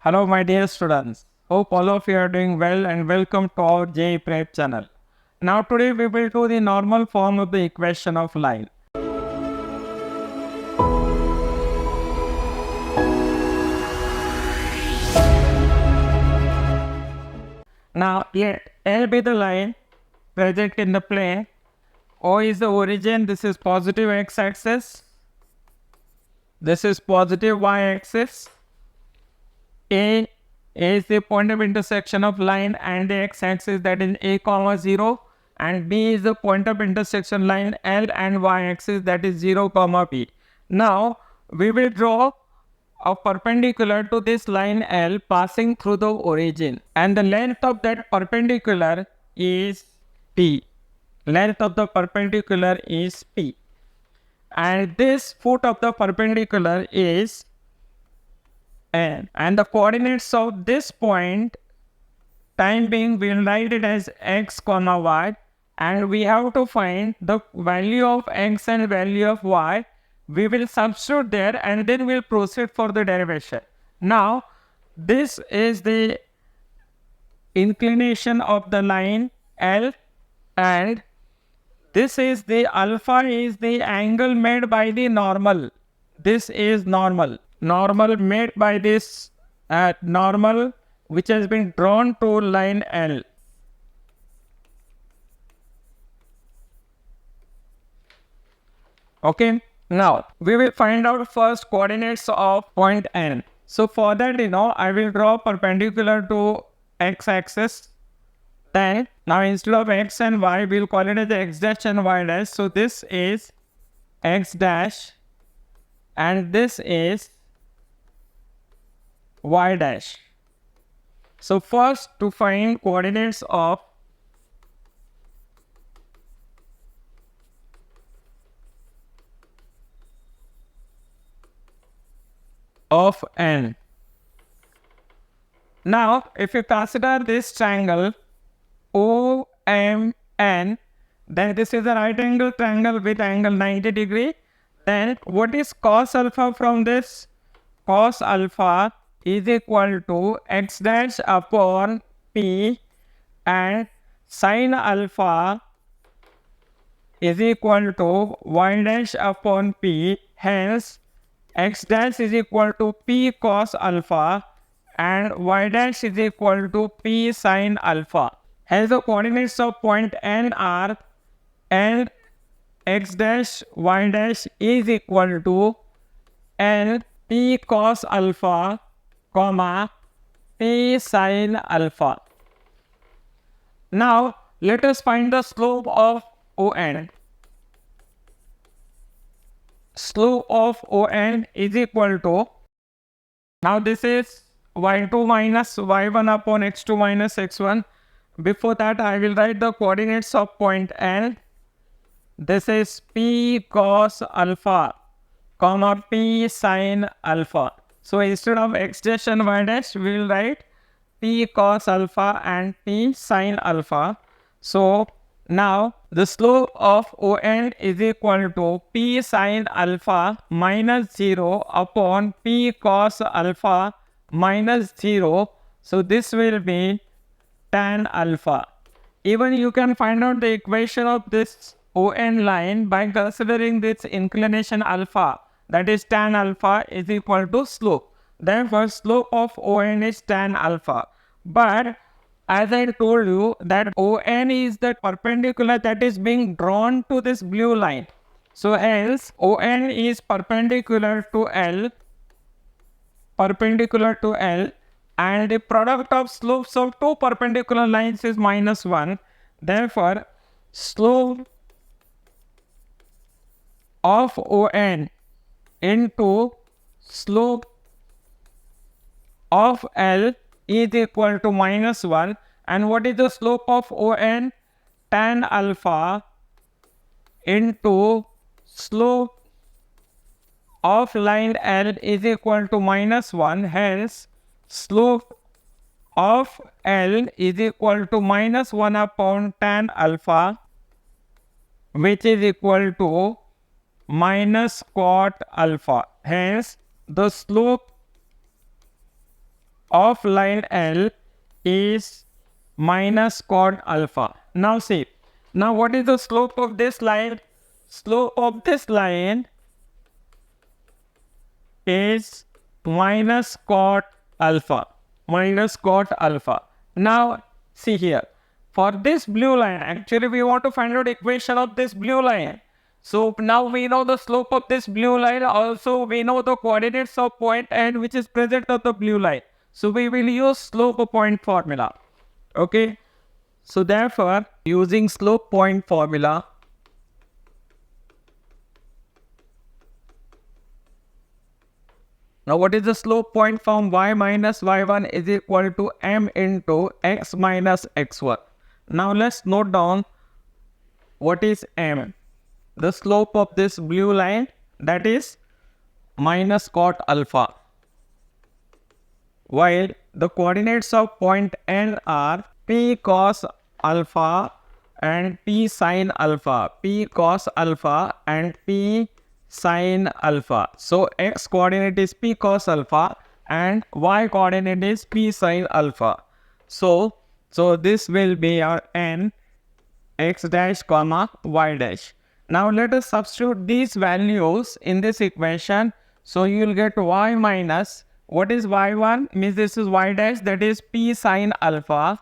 Hello my dear students, hope all of you are doing well and welcome to our JEE Prep channel. Now today we will do the normal form of the equation of line. Now let L be the line present in the plane, O is the origin, this is positive x-axis, this is positive y-axis, A is the point of intersection of line and the x-axis, that is a comma 0, and B is the point of intersection line L and y-axis, that is 0 comma B. Now we will draw a perpendicular to this line L passing through the origin, and the length of that perpendicular is P. Length of the perpendicular is P, and this foot of the perpendicular is N, and the coordinates of this point, time being, we'll write it as x comma y, and we have to find the value of x and value of y. We will substitute there and then we'll proceed for the derivation. Now this is the inclination of the line L, and this is the alpha is the angle made by the normal. This is normal made by this normal which has been drawn to line L. Okay, now we will find out first coordinates of point N. So for that, I will draw perpendicular to x-axis. Then now instead of x and y, we'll call it as x dash and y dash. So this is x dash and this is y dash. So first, to find coordinates of N. Now if you consider this triangle OMN, then this is a right angle triangle with angle 90 degree. Then what is cos alpha from this? Cos alpha is equal to x dash upon p, and sin alpha is equal to y dash upon p. Hence x dash is equal to p cos alpha and y dash is equal to p sin alpha. Hence the coordinates of point N are L x dash y dash is equal to L p cos alpha comma p sin alpha. Now let us find the slope of ON. Slope of ON is equal to, now this is y2 minus y1 upon x2 minus x1. Before that, I will write the coordinates of point N. This is p cos alpha comma p sin alpha. So instead of x dash and y dash, we will write p cos alpha and p sin alpha. So now the slope of ON is equal to p sin alpha minus 0 upon p cos alpha minus 0. So this will be tan alpha. Even you can find out the equation of this ON line by considering this inclination alpha, that is tan alpha is equal to slope. Therefore slope of ON is tan alpha. But as I told you that ON is the perpendicular that is being drawn to this blue line. So hence ON is perpendicular to L, and the product of slopes of two perpendicular lines is -1. Therefore slope of ON into slope of L is equal to -1. And what is the slope of ON? Tan alpha into slope of line L is equal to -1. Hence slope of L is equal to -1 upon tan alpha, which is equal to minus cot alpha. Hence the slope of line L is minus cot alpha. Now see, now what is the slope of this line? Slope of this line is minus cot alpha. Minus cot alpha. Now see here, for this blue line, actually we want to find out equation of this blue line. So now we know the slope of this blue line. Also we know the coordinates of point N which is present on the blue line. So we will use slope of point formula. Okay. So therefore using slope point formula, now what is the slope point from y minus y1 is equal to m into x minus x1. Now let's note down what is m. The slope of this blue line, that is minus cot alpha. While the coordinates of point N are p cos alpha and p sin alpha. P cos alpha and p sin alpha. So x coordinate is p cos alpha and y coordinate is p sin alpha. So this will be our n x dash comma y dash. Now let us substitute these values in this equation. So you will get y minus, what is y1? Means this is y dash, that is p sin alpha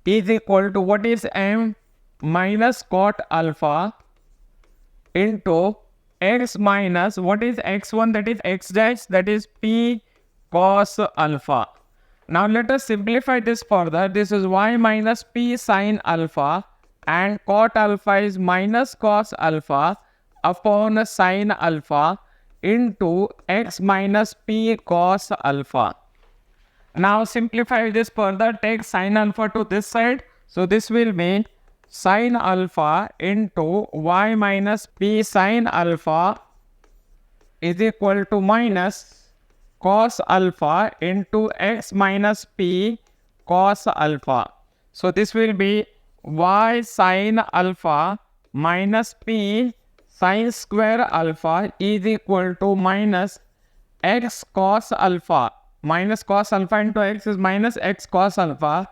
is equal to what is m minus cot alpha into x minus what is x1, that is x dash, that is p cos alpha. Now let us simplify this further. This is y minus p sin alpha and cot alpha is minus cos alpha upon sin alpha into x minus p cos alpha. Now simplify this further, take sin alpha to this side. So this will be sin alpha into y minus p sin alpha is equal to minus cos alpha into x minus p cos alpha. So this will be y sin alpha minus p sin square alpha is equal to minus x cos alpha. Minus cos alpha into x is minus x cos alpha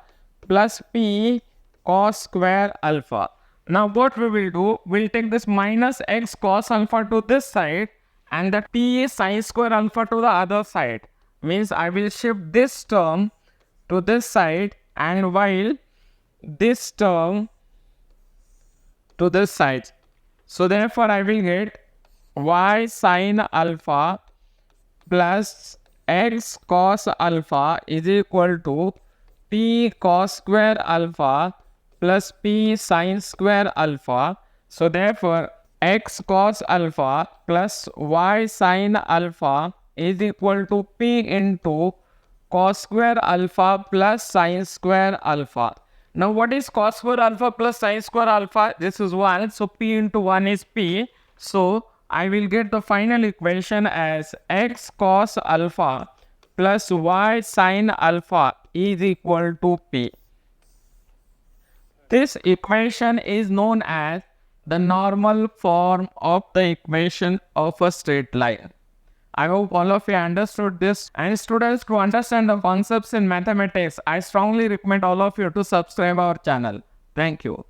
plus p cos square alpha. Now what we will do, we'll take this minus x cos alpha to this side and the p sin square alpha to the other side. Means I will shift this term to this side and while this term to this side. So therefore I will get y sin alpha plus x cos alpha is equal to p cos square alpha plus p sin square alpha. So therefore x cos alpha plus y sin alpha is equal to p into cos square alpha plus sin square alpha. Now what is cos square alpha plus sin square alpha? This is 1. So p into 1 is p. So I will get the final equation as x cos alpha plus y sin alpha is equal to p. This equation is known as the normal form of the equation of a straight line. I hope all of you understood this. And students, to understand the concepts in mathematics, I strongly recommend all of you to subscribe our channel. Thank you.